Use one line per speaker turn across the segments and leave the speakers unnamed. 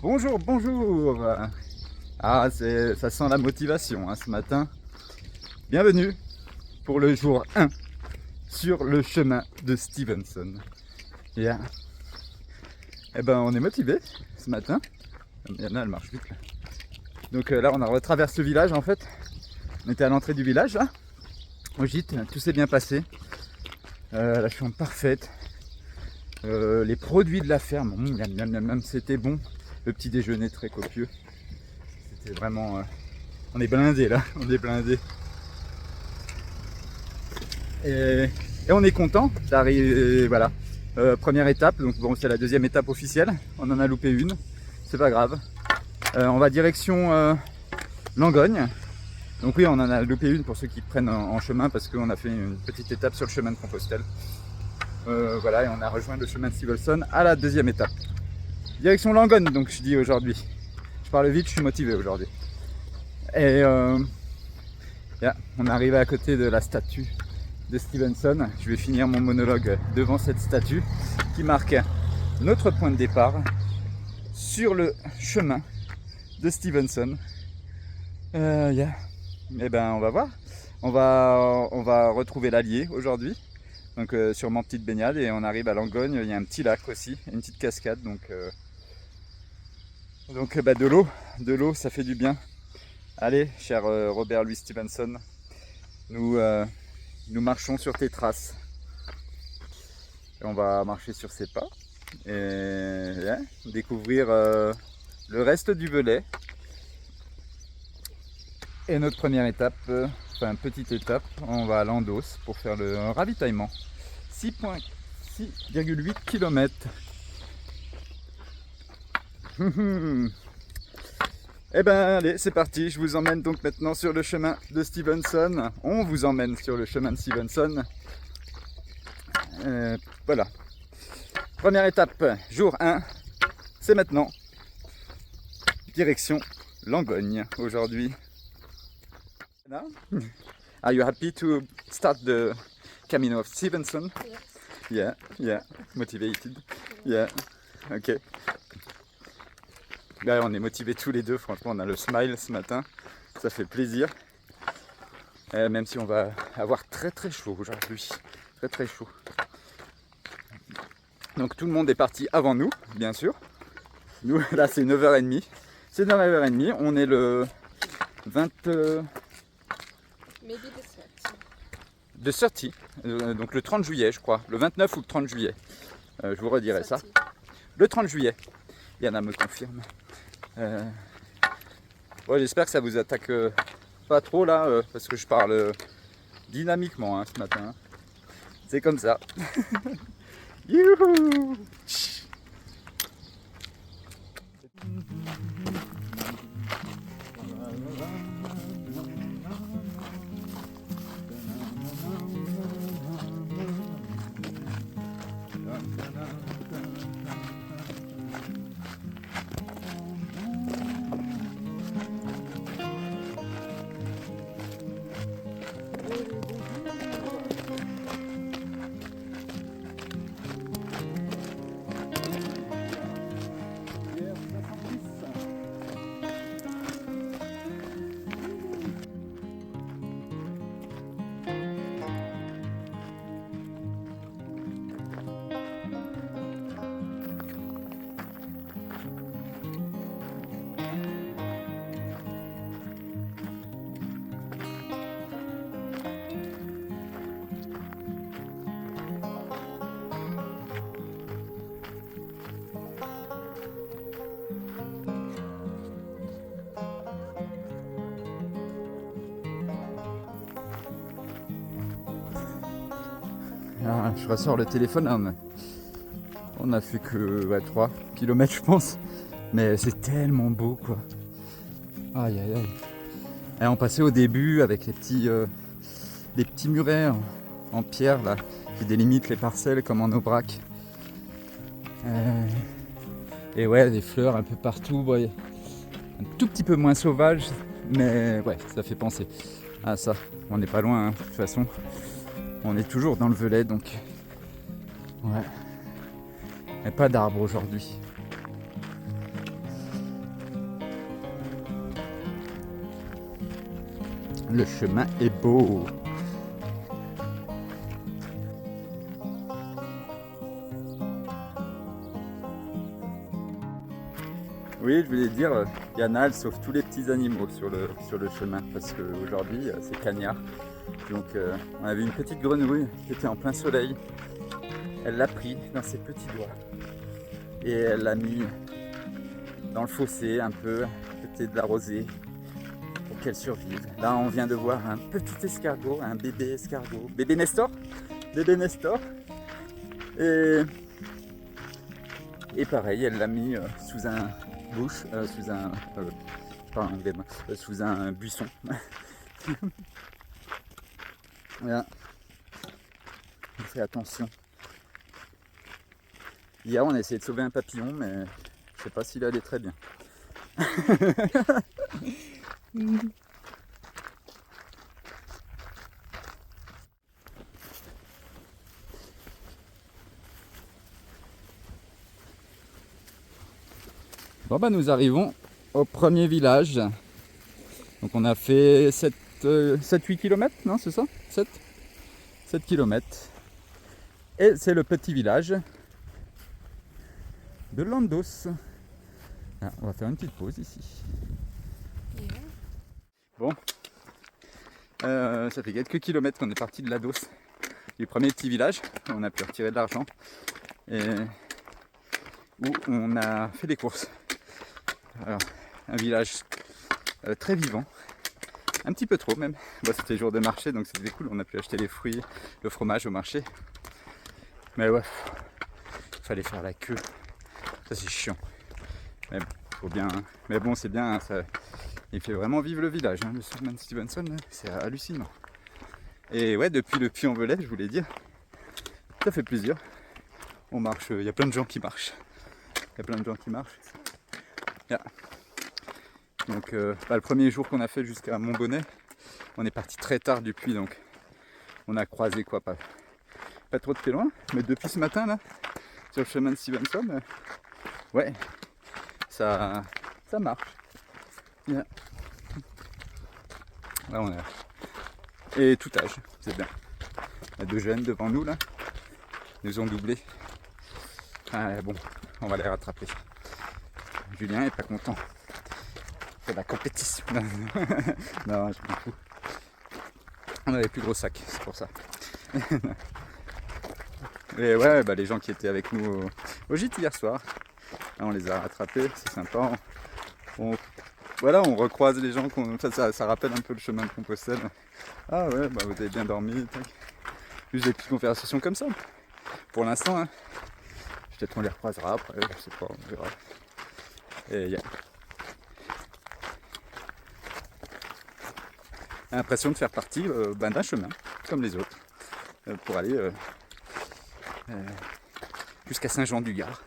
Bonjour, bonjour. Ah, ça sent la motivation hein, ce matin. Bienvenue pour le jour 1 sur le chemin de Stevenson. Yeah. Eh ben, on est motivé ce matin. Yana, elle marche vite là. Donc là, on a retraversé le village en fait. On était à l'entrée du village là, au gîte. Tout s'est bien passé. La chambre parfaite. Les produits de la ferme, c'était bon. Le petit déjeuner très copieux. C'était vraiment... on est blindés là, on est blindés. Et on est content, ça arrive, voilà. Première étape, donc bon, c'est la deuxième étape officielle. On en a loupé une, c'est pas grave. On va direction Langogne. Donc oui, on en a loupé une pour ceux qui prennent en chemin parce qu'on a fait une petite étape sur le chemin de Compostelle. Voilà, et on a rejoint le chemin de Stevenson à la deuxième étape. Direction Langogne, donc je dis aujourd'hui. Je parle vite, je suis motivé aujourd'hui. Et yeah, on est arrivé à côté de la statue de Stevenson. Je vais finir mon monologue devant cette statue qui marque notre point de départ sur le chemin de Stevenson. Yeah. Et ben on va voir. On va retrouver l'Allier aujourd'hui. Donc sûrement petite baignade et on arrive à Langogne. Il y a un petit lac aussi, une petite cascade. Donc bah, de l'eau, ça fait du bien. Allez, cher Robert Louis Stevenson, nous marchons sur tes traces. Et on va marcher sur ses pas et yeah, découvrir le reste du Velay. Et notre première étape, enfin petite étape, on va à Landos pour faire le ravitaillement. 6,8 km. Eh ben allez, c'est parti, je vous emmène donc maintenant sur le chemin de Stevenson. On vous emmène sur le chemin de Stevenson. Voilà. Première étape, jour 1, c'est maintenant. Direction Langogne aujourd'hui. Are you happy to start the Camino of Stevenson?
Yes.
Yeah, motivated. Yeah, ok. Là, on est motivés tous les deux, franchement, on a le smile ce matin, ça fait plaisir. Même si on va avoir très très chaud aujourd'hui, très très chaud. Donc tout le monde est parti avant nous, bien sûr. Nous, là, c'est 9h30. C'est 9h30, on est le 20...
Maybe the 30.
de 30, donc le 30 juillet, je crois. Le 29 ou le 30 juillet. Je vous redirai ça.
30.
Le 30 juillet. Yana me confirme. Bon, j'espère que ça vous attaque pas trop là, parce que je parle dynamiquement hein, ce matin. C'est comme ça. Youhou! Ah, je ressors le téléphone, on a fait que 3 km je pense, mais c'est tellement beau quoi. Aïe aïe aïe. Et on passait au début avec les petits murets en pierre là, qui délimitent les parcelles comme en Aubrac. Et ouais, des fleurs un peu partout, ouais. Un tout petit peu moins sauvage, mais ouais, ça fait penser à ça. On n'est pas loin, hein, de toute façon. On est toujours dans le Velay, donc ouais. Et pas d'arbres aujourd'hui. Le chemin est beau. Oui, je voulais dire, Yana, elle sauve tous les petits animaux sur le chemin parce qu'aujourd'hui c'est cagnard. Donc on avait une petite grenouille qui était en plein soleil. Elle l'a pris dans ses petits doigts et elle l'a mis dans le fossé un peu, à côté de la rosée, pour qu'elle survive. Là on vient de voir un petit escargot, un bébé escargot. Bébé Nestor. Bébé Nestor. Et pareil, elle l'a mis sous un bush, sous un... sous un buisson. Voilà. On fait attention. Hier on a essayé de sauver un papillon, mais je sais pas s'il allait très bien. Bon bah nous arrivons au premier village. Donc on a fait 7-8 km, non c'est ça 7 km. Et c'est le petit village de Landos. Ah, on va faire une petite pause ici. Bon, ça fait quelques kilomètres qu'on est parti de Landos, du premier petit village. On a pu retirer de l'argent et où on a fait des courses. Alors, un village très vivant, un petit peu trop même. Bon, c'était jour de marché donc c'était cool, on a pu acheter les fruits, le fromage au marché. Mais ouais, fallait faire la queue, ça c'est chiant. Mais bon, faut bien, mais bon c'est bien, ça, il fait vraiment vivre le village, hein, le Sherman Stevenson, c'est hallucinant. Et ouais, depuis le Puy-en-Velay, je voulais dire, ça fait plaisir. On marche, il y a plein de gens qui marchent. Yeah. Donc le premier jour qu'on a fait jusqu'à Montbonnet, on est parti très tard du Puy, donc on a croisé quoi, pas trop de loin, mais depuis ce matin là, sur le chemin de Stevenson, ouais, ça marche. Yeah. Là on a, et tout âge, c'est bien. Il y a deux jeunes devant nous là, ils nous ont doublé. Ah, bon, on va les rattraper. Julien est pas content. C'est la compétition. Non, je m'en fous. On avait plus gros sac, c'est pour ça. Et ouais, bah, les gens qui étaient avec nous au gîte hier soir, là, on les a rattrapés, c'est sympa. Voilà, on recroise les gens, ça rappelle un peu le chemin de Compostelle. Ah ouais, bah, vous avez bien dormi. Juste des petites conversations comme ça. Pour l'instant, hein. Peut-être qu'on les recroisera après, je sais pas, on verra. Et yeah. L'impression de faire partie d'un chemin, comme les autres, pour aller jusqu'à Saint-Jean-du-Gard.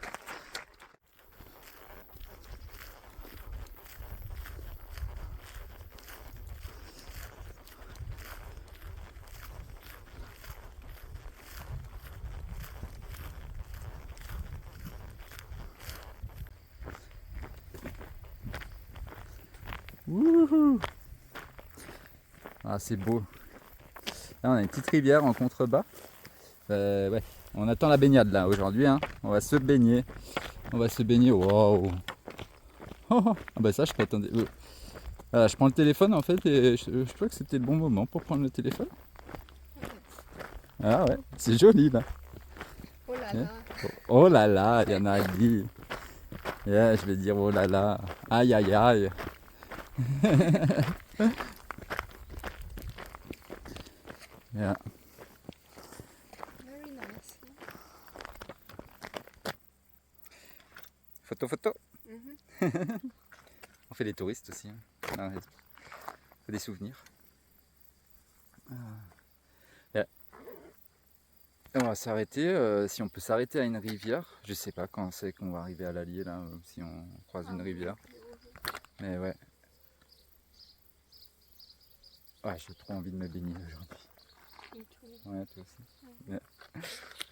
Wouhou! Ah, c'est beau. Là, on a une petite rivière en contrebas. Ouais, on attend la baignade là aujourd'hui. Hein. On va se baigner. Waouh! Ah bah ça, je m'attendais. Voilà, je prends le téléphone en fait et je crois que c'était le bon moment pour prendre le téléphone. Ah ouais, c'est joli là.
Oh là là.
Oh là là, il y en a dit. Yeah, je vais dire oh là là. Aïe aïe aïe. Yeah.
Very nice.
Photo.
Mm-hmm.
On fait des touristes aussi. Hein. On fait des souvenirs. Yeah. Et on va s'arrêter. Si on peut s'arrêter à une rivière, je sais pas quand c'est qu'on va arriver à l'Allier là, si on croise une rivière. Mais ouais. Ouais, j'ai trop envie de me baigner aujourd'hui. Ouais, toi aussi. Yeah.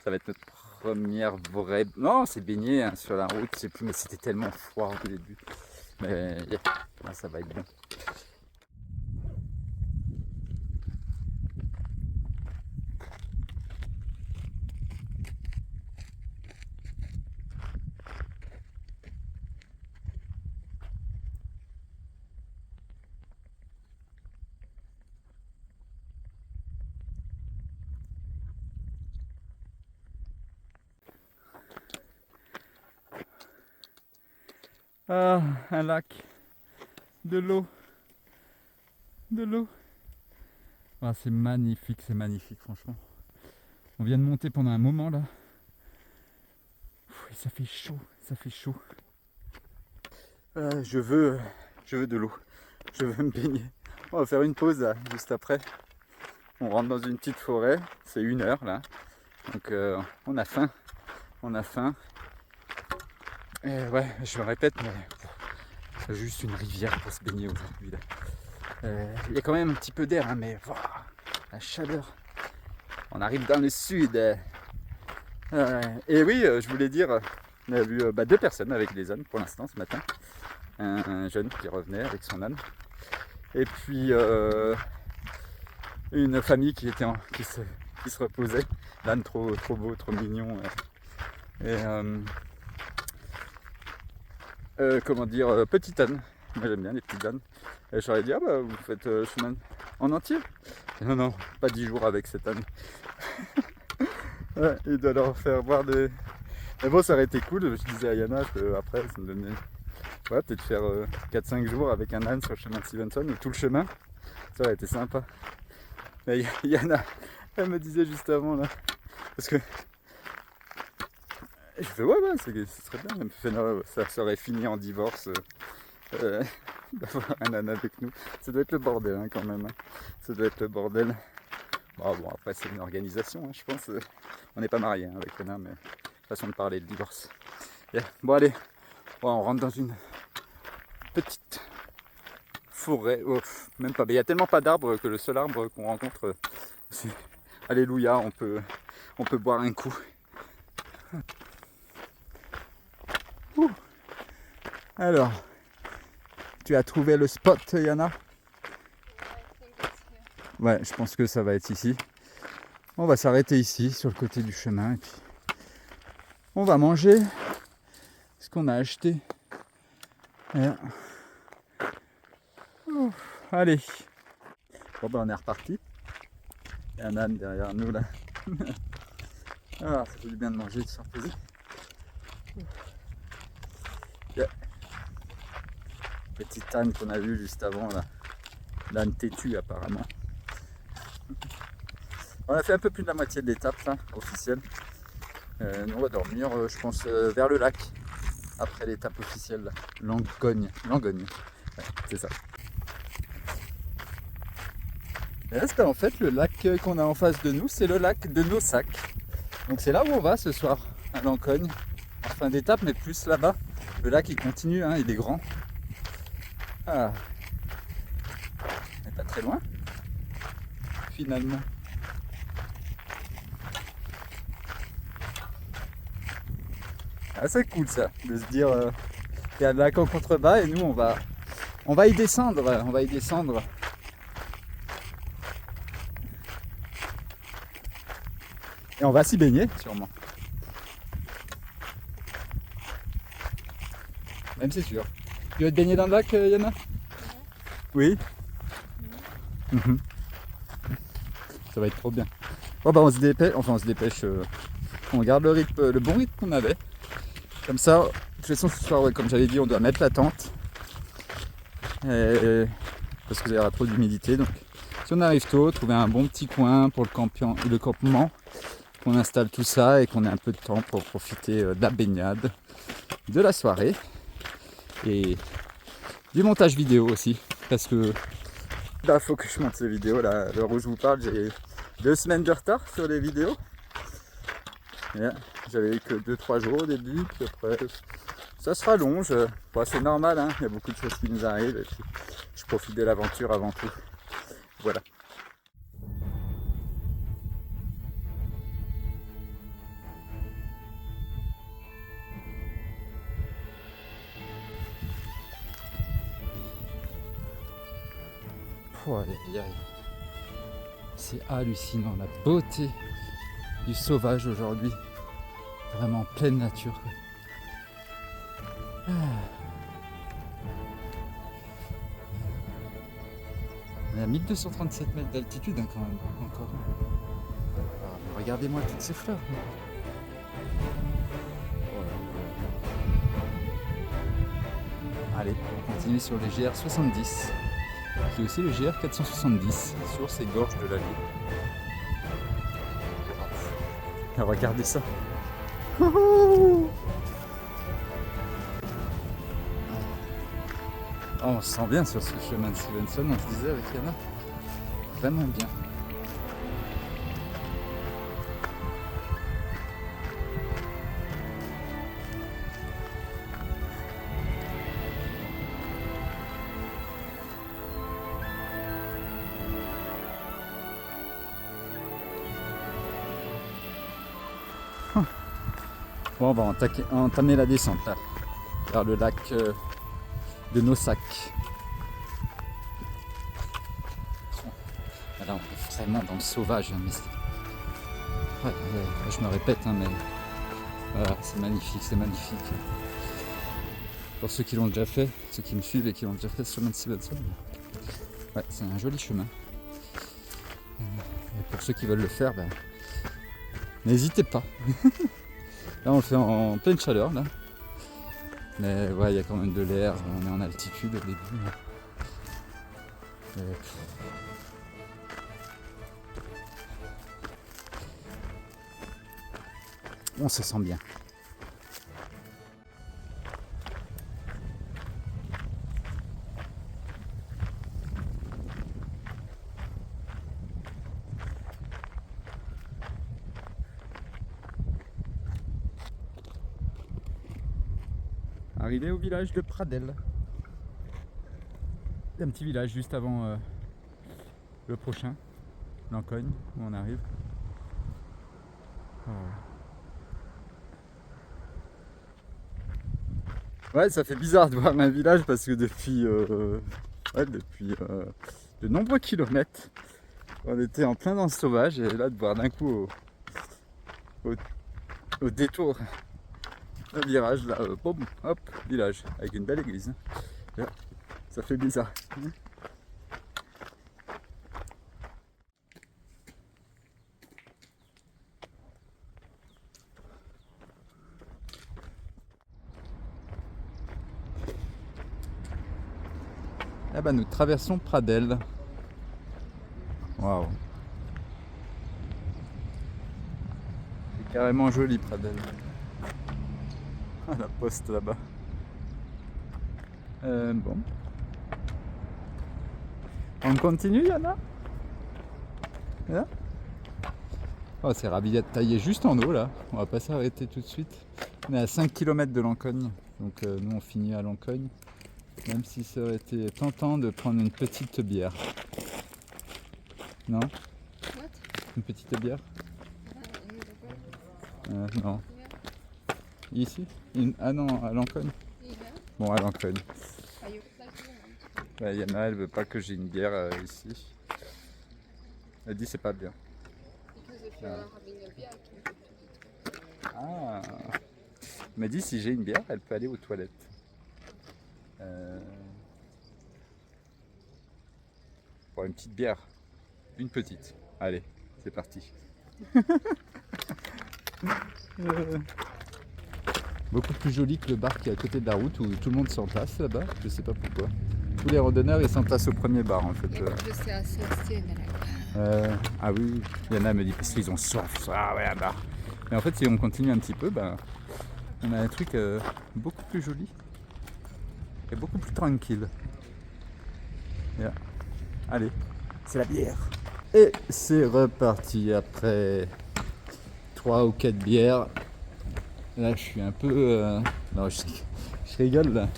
Ça va être notre première vraie... Non, c'est baigné hein, sur la route, c'est plus... mais c'était tellement froid au début. Mais yeah, là, ça va être bon. Ah, un lac, de l'eau, de l'eau. Ah, c'est magnifique, franchement. On vient de monter pendant un moment là. Et ça fait chaud, ça fait chaud. Je veux de l'eau. Je veux me baigner. On va faire une pause là, juste après. On rentre dans une petite forêt. C'est 1 heure là. Donc on a faim. On a faim. Et ouais, je me répète, mais c'est juste une rivière pour se baigner aujourd'hui là. Il y a quand même un petit peu d'air, hein, mais wow, la chaleur. On arrive dans le sud. Et oui, je voulais dire, on a vu 2 personnes avec des ânes pour l'instant ce matin. Un jeune qui revenait avec son âne. Et puis une famille qui se reposait. L'âne trop beau, trop mignon. Comment dire, petit âne. Moi j'aime bien les petits ânes. Et je leur ai dit, ah bah vous faites chemin en entier. Et non, pas 10 jours avec cet âne. Ouais, il doit leur faire voir des... Mais bon, ça aurait été cool, je disais à Yana, après ça me donnait... Ouais, peut-être faire 4-5 jours avec un âne sur le chemin de Stevenson, ou tout le chemin. Ça aurait été sympa. Mais Yana, elle me disait juste avant là, parce que... Et je fais ouais, ce serait bien. Elle me fait non, ça serait fini en divorce d'avoir un âne avec nous. Ça doit être le bordel hein, quand même. Hein. Ça doit être le bordel. Bon après c'est une organisation, hein, je pense. On n'est pas mariés hein, avec Yana, mais façon de parler de divorce. Yeah. Bon allez, on rentre dans une petite forêt. Oh, même pas. Mais il n'y a tellement pas d'arbres que le seul arbre qu'on rencontre, c'est alléluia, on peut boire un coup. Alors, tu as trouvé le spot, Yana? Ouais, je pense que ça va être ici. On va s'arrêter ici, sur le côté du chemin, et puis on va manger ce qu'on a acheté. Voilà. Allez. Bon ben on est reparti. Il y a un âne derrière nous là. Ah, ça fait du bien de manger, de se reposer. Yeah. Petit âne qu'on a vu juste avant là. L'âne têtu apparemment. On a fait un peu plus de la moitié de l'étape là, officielle. Nous on va dormir, je pense, vers le lac. Après l'étape officielle là. Langogne. Ouais, c'est ça. Et là, c'est en fait le lac qu'on a en face de nous, c'est le lac de Nosac. Donc c'est là où on va ce soir, à Langogne. En fin d'étape, mais plus là-bas. Le lac il continue, hein, il est grand. Ah. On n'est pas très loin, finalement. Ah, c'est cool ça, de se dire qu'il y a le lac en contrebas et nous on va y descendre. Et on va s'y baigner sûrement. Même c'est sûr. Tu veux te baigner dans le lac, Yana? Oui. Ça va être trop bien. Bon bah on se dépêche, on garde le bon rythme qu'on avait. Comme ça, de toute façon ce soir, ouais, comme j'avais dit, on doit mettre la tente. Parce qu'il y aura trop d'humidité. Donc si on arrive tôt, trouver un bon petit coin pour le campement, qu'on installe tout ça et qu'on ait un peu de temps pour profiter de la baignade, de la soirée et du montage vidéo aussi. Parce que là, faut que je monte ces vidéos là. À l'heure où je vous parle, j'ai 2 semaines de retard sur les vidéos. J'avais eu que 2-3 jours au début, puis après ça se rallonge. Bon, c'est normal, hein. Il y a beaucoup de choses qui nous arrivent et puis je profite de l'aventure avant tout. Voilà. Oh, aïe, aïe. C'est hallucinant la beauté du sauvage aujourd'hui. Vraiment en pleine nature. On est à 1237 mètres d'altitude hein, quand même, encore. Alors, regardez-moi toutes ces fleurs. Allez, on continue sur le GR 70, qui est aussi le GR 470, sur ces gorges de l'Allier. Regardez ça. Oh, on se sent bien sur ce chemin de Stevenson, on se disait avec Yana. Vraiment bien. Bon, on va entamer la descente là, vers le lac de Nosak. Là, on est vraiment dans le sauvage. Mais je me répète, hein, mais voilà, c'est magnifique, c'est magnifique. Pour ceux qui l'ont déjà fait, ceux qui me suivent et qui l'ont déjà fait ce chemin de Stevenson, ouais, c'est un joli chemin. Et pour ceux qui veulent le faire, ben, n'hésitez pas. Là on le fait en pleine chaleur là. Mais ouais, il y a quand même de l'air, on est en altitude au début. On se sent bien. Arrivé au village de Pradelles. Il y a un petit village juste avant le prochain, Lancogne, où on arrive. Ouais, ça fait bizarre de voir un village parce que depuis de nombreux kilomètres, on était en plein dans le sauvage et là de voir d'un coup au détour un virage là, boum, hop, village avec une belle église. Là, ça fait bizarre. Eh ben nous traversons Pradelles. Waouh. C'est carrément joli Pradelles. Ah, la poste là-bas. Bon. On continue, Yana? Là oh, c'est ravi d'être taillé juste en haut là. On va pas s'arrêter tout de suite. On est à 5 km de Lancogne. Donc nous on finit à Lancogne. Même si ça aurait été tentant de prendre une petite bière. Non?
What?
Une petite bière? Non. Ici? Ah non, à Lancogne? Bon, à Lancogne. Ouais, Yana, elle veut pas que j'ai une bière ici. Elle dit c'est pas bien. Ah. Elle m'a dit si j'ai une bière, elle peut aller aux toilettes. Pour une petite bière. Une petite. Allez, c'est parti. Beaucoup plus joli que le bar qui est à côté de la route où tout le monde s'entasse là-bas. Je sais pas pourquoi. Tous les randonneurs ils s'entassent au premier bar en fait. Ah oui, Yana me dit parce qu'ils ont soif. Ah ouais, un bar. Mais en fait, si on continue un petit peu, ben, on a un truc beaucoup plus joli et beaucoup plus tranquille. Yeah. Allez, c'est la bière. Et c'est reparti après 3 ou 4 bières. Là, je suis un peu... Non, je rigole là.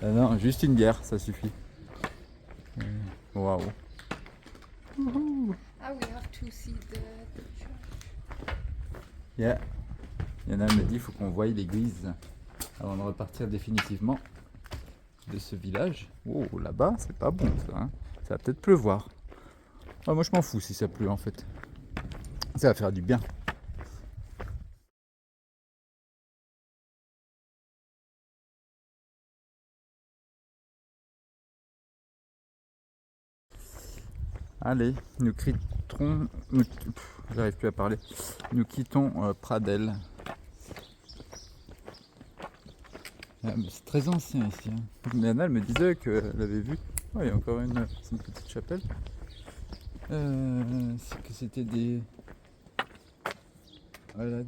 Non, juste une bière, ça suffit. Waouh.
Ah, we have to see the picture.
Yeah. Yana me dit il faut qu'on voie l'église avant de repartir définitivement de ce village. Oh, là-bas, c'est pas bon ça. Hein. Ça va peut-être pleuvoir. Ah, moi, je m'en fous si ça pleut en fait. Ça va faire du bien. Allez, nous quittons. J'arrive plus à parler. Nous quittons Pradelles. Ah, mais c'est très ancien ici. Hein. Mais Anna, elle me disait qu'elle avait vu. Oh, il y a encore c'est une petite chapelle. C'est que c'était des. Voilà,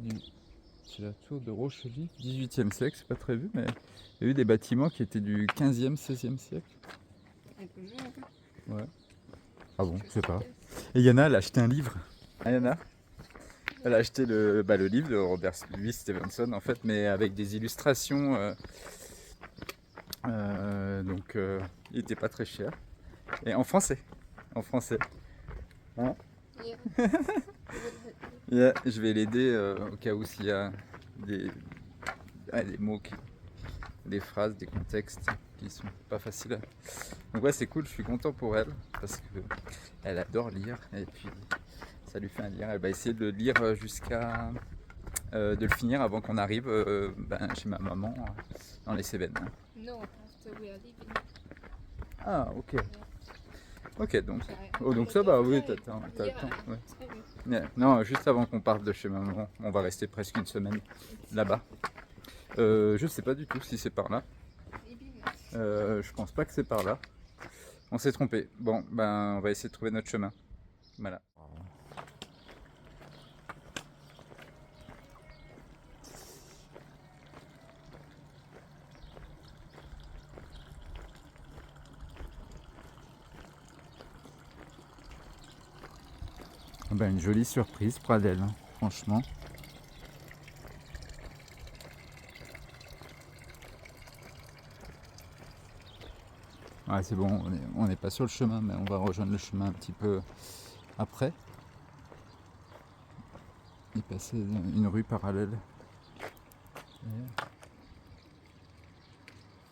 c'est la tour de Rochely, 18e siècle, c'est pas très vu, mais il y a eu des bâtiments qui étaient du 15e, 16e siècle. Ouais. Ah bon, je sais pas. Et Yana, elle a acheté un livre. Ah, Yana, elle a acheté le livre de Robert Louis Stevenson, en fait, mais avec des illustrations. Donc, il était pas très cher. Et en français. En français. Hein?
Yeah.
Yeah, je vais l'aider au cas où s'il y a des, des mots, des phrases, des contextes qui sont pas faciles. Donc ouais, c'est cool, je suis content pour elle parce que elle adore lire et puis ça lui fait un lire. Elle va essayer de le lire jusqu'à de le finir avant qu'on arrive chez ma maman dans les Cévennes.
No, after we are leaving.
Ah ok.
Yeah.
Ok donc.
I
Oh donc
will
ça va,
go
oui,
fly.
t'as le
Yeah,
temps. Ouais.
it's okay.
Yeah. Non, juste avant qu'on parte de chez maman, on va rester presque une semaine là-bas. Je sais pas du tout si c'est par là.
Maybe not.
Je pense pas que c'est par là. On s'est trompé. Bon, ben on va essayer de trouver notre chemin. Voilà. Ben, une jolie surprise, Pradel, hein, franchement. Ouais, c'est bon, on n'est pas sur le chemin, mais on va rejoindre le chemin un petit peu après. Et passer une rue parallèle.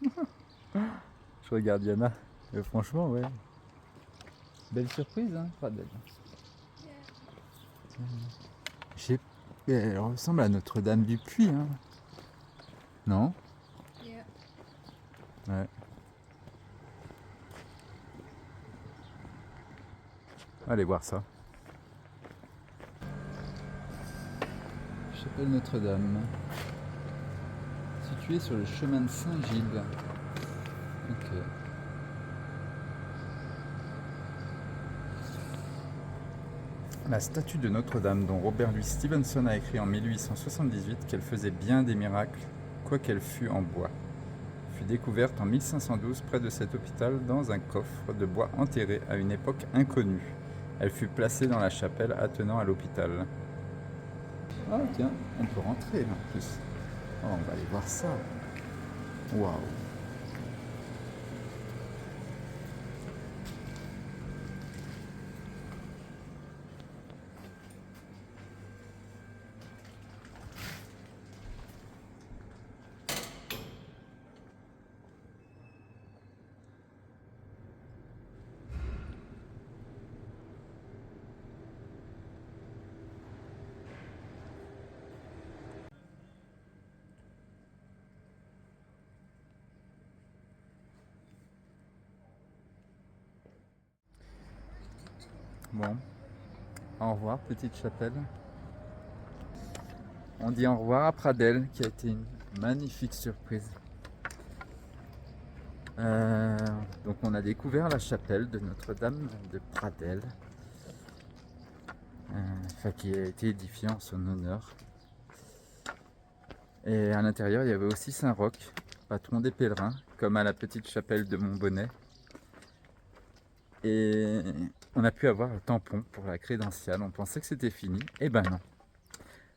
Je regarde Yana. Et franchement, ouais. Belle surprise, hein, Pradel.
Yeah.
Elle ressemble à Notre-Dame du Puy, hein. Non?
Yeah.
Ouais. Allez voir ça. Chapelle Notre-Dame. Située sur le chemin de Saint-Gilles. Ok. La statue de Notre-Dame, dont Robert Louis Stevenson a écrit en 1878 qu'elle faisait bien des miracles, quoiqu'elle fût en bois, fut découverte en 1512 près de cet hôpital dans un coffre de bois enterré à une époque inconnue. Elle fut placée dans la chapelle attenant à l'hôpital. Ah tiens, on peut rentrer en plus. Oh, on va aller voir ça. Waouh. Bon, au revoir petite chapelle. On dit au revoir à Pradel qui a été une magnifique surprise. Donc on a découvert la chapelle de Notre-Dame de Pradel, qui a été édifiée en son honneur. Et à l'intérieur il y avait aussi Saint-Roch, patron des pèlerins, comme à la petite chapelle de Montbonnet. Et on a pu avoir le tampon pour la crédentiale. On pensait que c'était fini. Eh ben non,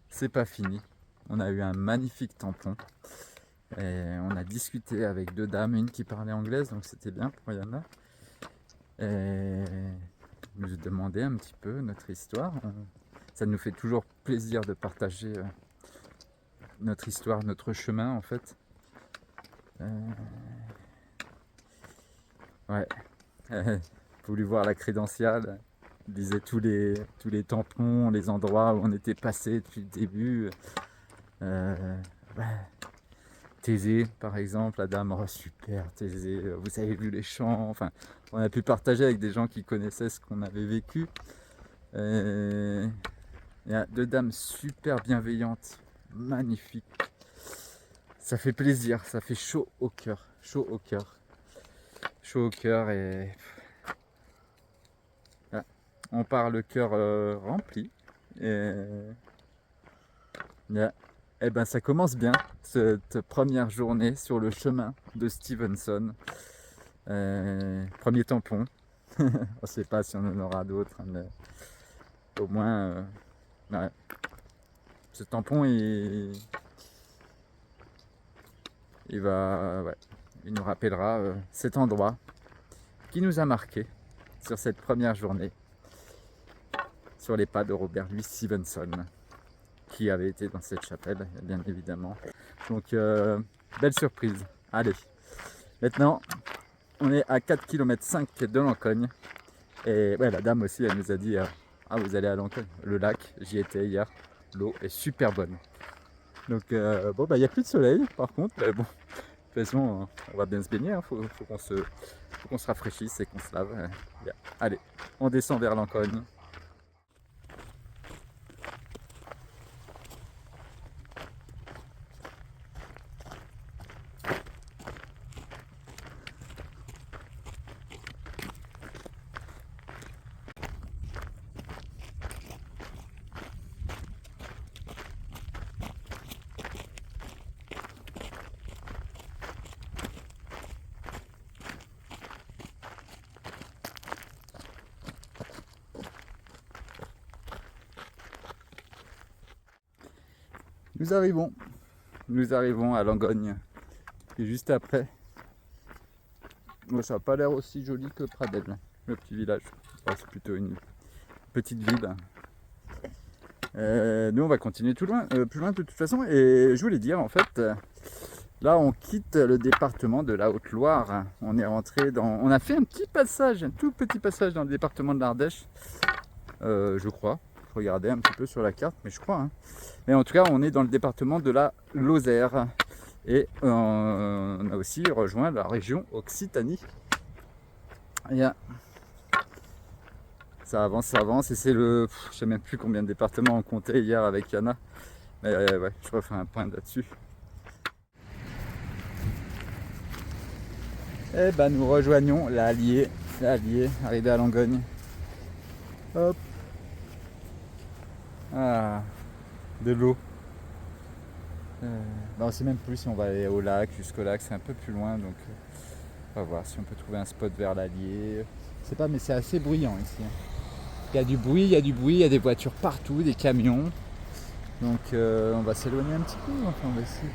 c'est pas fini. On a eu un magnifique tampon. Et on a discuté avec deux dames, une qui parlait anglaise, donc c'était bien pour Yana. Et nous demander un petit peu notre histoire. Ça nous fait toujours plaisir de partager notre histoire, notre chemin en fait. Ouais. Voulu voir la crédentiale. Il disait tous les tampons, les endroits où on était passé depuis le début. Ouais. Thésée, par exemple, la dame, oh super, Thésée, vous avez vu les champs, enfin, on a pu partager avec des gens qui connaissaient ce qu'on avait vécu. Il y a deux dames super bienveillantes, magnifiques. Ça fait plaisir, ça fait chaud au cœur, chaud au cœur, chaud au cœur et voilà. On part le cœur rempli et, yeah. Eh ben ça commence bien cette première journée sur le chemin de Stevenson. Premier tampon. On ne sait pas si on en aura d'autres, mais au moins ouais. Ce tampon il va, ouais, il nous rappellera cet endroit qui nous a marqué sur cette première journée sur les pas de Robert Louis Stevenson qui avait été dans cette chapelle bien évidemment. Donc belle surprise. Allez, maintenant on est à 4,5 km de Lancogne et ouais, la dame aussi elle nous a dit ah vous allez à Lancogne, le lac, j'y étais hier, l'eau est super bonne. Donc bon bah il n'y a plus de soleil par contre, mais bon, de toute façon on va bien se baigner, hein. Faut qu'on se rafraîchisse et qu'on se lave. Bien. Allez, on descend vers Lancogne. Nous arrivons à Langogne, et juste après. Bon, ça n'a pas l'air aussi joli que Pradel, le petit village. Enfin, c'est plutôt une petite ville. Nous on va continuer plus loin de toute façon, et je voulais dire en fait, là on quitte le département de la Haute-Loire. On est rentré on a fait un tout petit passage dans le département de l'Ardèche, je crois. Regardez un petit peu sur la carte, mais je crois. Hein. Mais en tout cas, on est dans le département de la Lozère. Et on a aussi rejoint la région Occitanie. Et ça avance. Et c'est je sais même plus combien de départements on comptait hier avec Yana. Mais ouais, je refais un point là-dessus. Et ben nous rejoignons l'Allier, arrivé à Langogne. Hop. Ah, de l'eau. On ne sait même plus si on va aller au lac, jusqu'au lac, c'est un peu plus loin, donc on va voir si on peut trouver un spot vers l'Allier. Je sais pas, mais c'est assez bruyant ici. Il y a du bruit, il y a des voitures partout, des camions. Donc on va s'éloigner un petit peu, enfin on va essayer.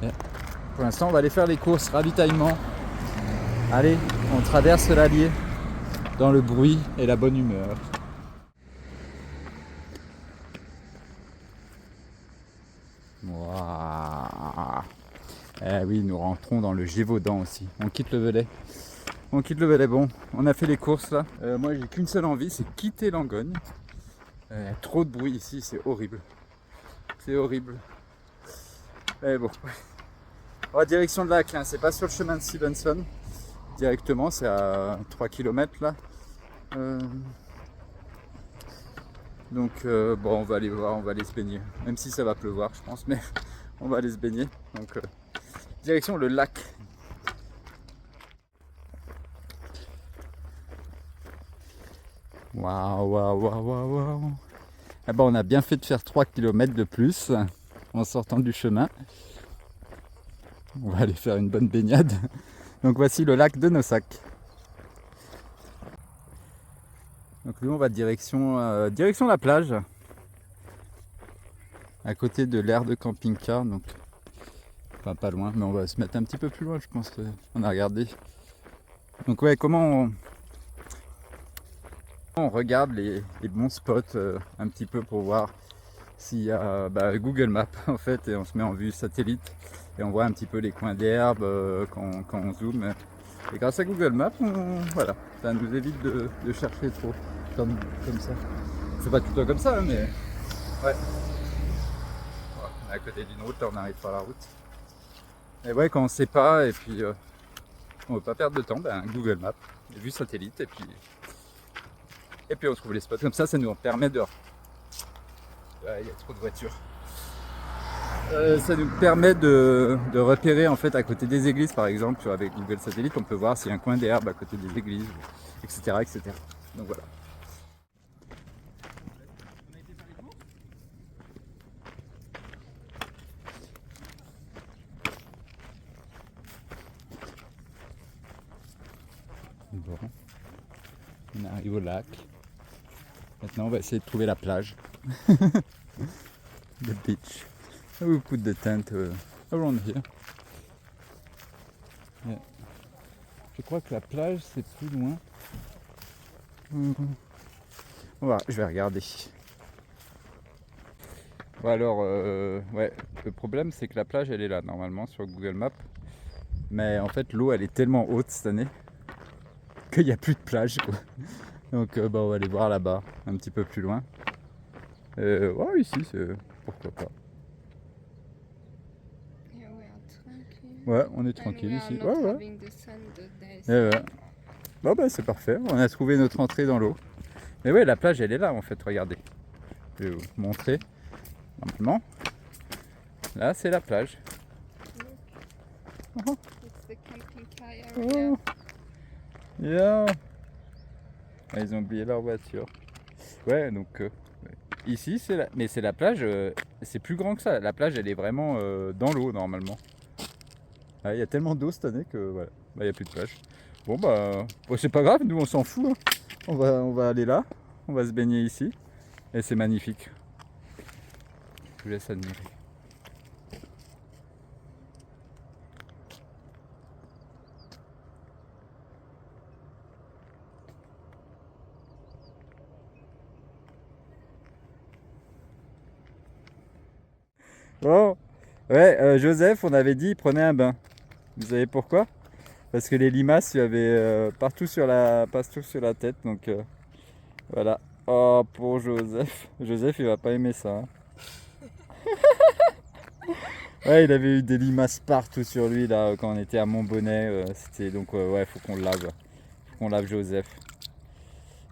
Et pour l'instant on va aller faire les courses, ravitaillement. Allez, on traverse l'Allier dans le bruit et la bonne humeur. Wow. Eh oui, nous rentrons dans le Gévaudan aussi. On quitte le Velay. Bon, on a fait les courses là. Moi j'ai qu'une seule envie, c'est quitter Langogne. Trop de bruit ici, c'est horrible. C'est horrible. Mais bon. On va direction de lac, hein. C'est pas sur le chemin de Stevenson. Directement, c'est à 3 km là. Donc bon, on va aller voir, on va aller se baigner. Même si ça va pleuvoir, je pense, mais on va aller se baigner. Donc direction le lac. Waouh. Ah bah, on a bien fait de faire 3 km de plus en sortant du chemin. On va aller faire une bonne baignade. Donc voici le lac de Nossac. Donc nous on va direction la plage, à côté de l'aire de camping-car, donc enfin pas loin, mais on va se mettre un petit peu plus loin, je pense qu'on a regardé. Donc ouais, comment on regarde les bons spots un petit peu pour voir s'il y a Google Maps en fait, et on se met en vue satellite et on voit un petit peu les coins d'herbe quand on zoome. Et grâce à Google Maps, voilà, ça nous évite de chercher trop comme ça. C'est pas tout le temps comme ça, hein, mais ouais. On est à côté d'une route, là on arrive par la route. Et ouais, quand on sait pas et puis on veut pas perdre de temps, Google Maps, vue satellite, et puis on trouve les spots. Comme ça nous permet de... Ouais, il y a trop de voitures. Ça nous permet de repérer en fait à côté des églises par exemple, avec Google Satellite, on peut voir s'il y a un coin d'herbe à côté des églises, etc. etc. Donc voilà. Bon, on arrive au lac. Maintenant on va essayer de trouver la plage. The beach. We put the tent around here. Yeah. Je crois que la plage c'est plus loin. Je vais regarder. Bon alors, ouais, le problème c'est que la plage elle est là normalement sur Google Maps. Mais en fait l'eau elle est tellement haute cette année qu'il n'y a plus de plage quoi. Donc on va aller voir là-bas, un petit peu plus loin. Ouais, ici c'est pourquoi pas.
Yeah, we are tranquille.
Ouais, on est
And
tranquille
we are
ici.
not
Ouais, ouais.
having the sun today.
Eh ouais. Bon bah c'est parfait, on a trouvé notre entrée dans l'eau. Mais ouais, la plage elle est là en fait, regardez. Je vais vous montrer. Normalement, là c'est la plage.
It's the camping car area.
Oh. Yeah. Ah, ils ont oublié leur voiture. Ouais, donc ici c'est la... Mais c'est la plage, c'est plus grand que ça. La plage elle est vraiment dans l'eau normalement. Ah, il y a tellement d'eau cette année que voilà, il n'y a plus de plage. Bon c'est pas grave, nous on s'en fout. Hein. On va aller là, on va se baigner ici. Et c'est magnifique. Je vous laisse admirer. Bon, ouais, Joseph, on avait dit il prenait un bain. Vous savez pourquoi? Parce que les limaces, il y avait partout sur la tête. Donc voilà. Oh, pour Joseph. Joseph, il va pas aimer ça. Hein. Ouais, il avait eu des limaces partout sur lui là quand on était à Montbonnet. C'était donc ouais, faut qu'on le lave. Faut qu'on lave Joseph.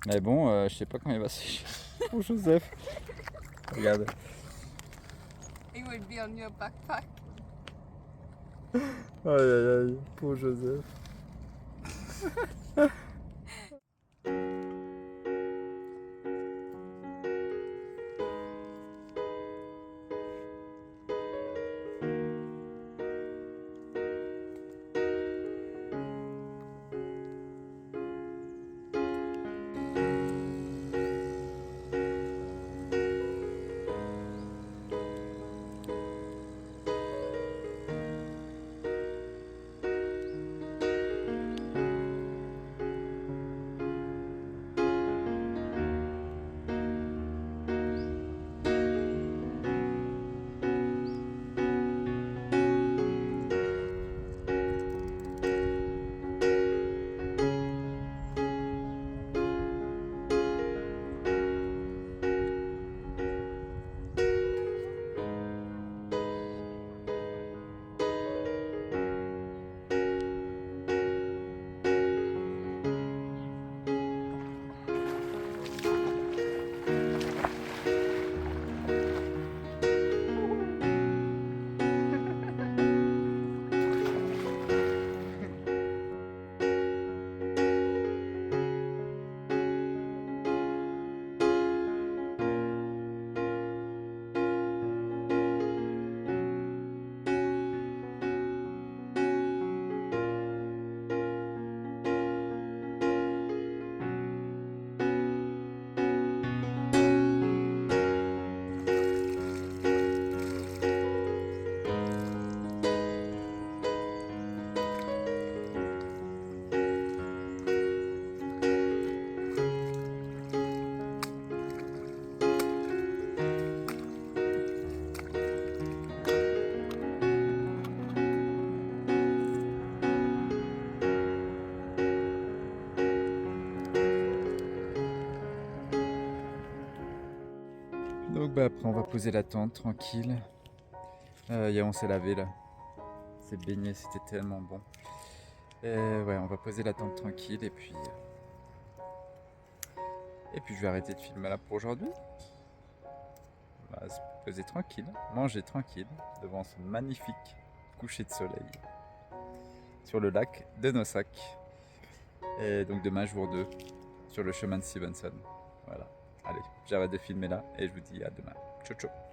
Mais bon, je sais pas quand il va sécher. Pour Joseph. Regarde.
It will be on your backpack.
Aïe aïe aïe, pour Joseph. Donc après on va poser la tente tranquille. On s'est lavé là. C'est baigné, c'était tellement bon. Ouais, on va poser la tente tranquille et puis je vais arrêter de filmer là pour aujourd'hui. causer tranquille, manger tranquille devant ce magnifique coucher de soleil sur le lac de Nosak. Et donc demain jour 2 sur le chemin de Stevenson. Voilà. Allez, j'arrête de filmer là et je vous dis à demain. Ciao ciao.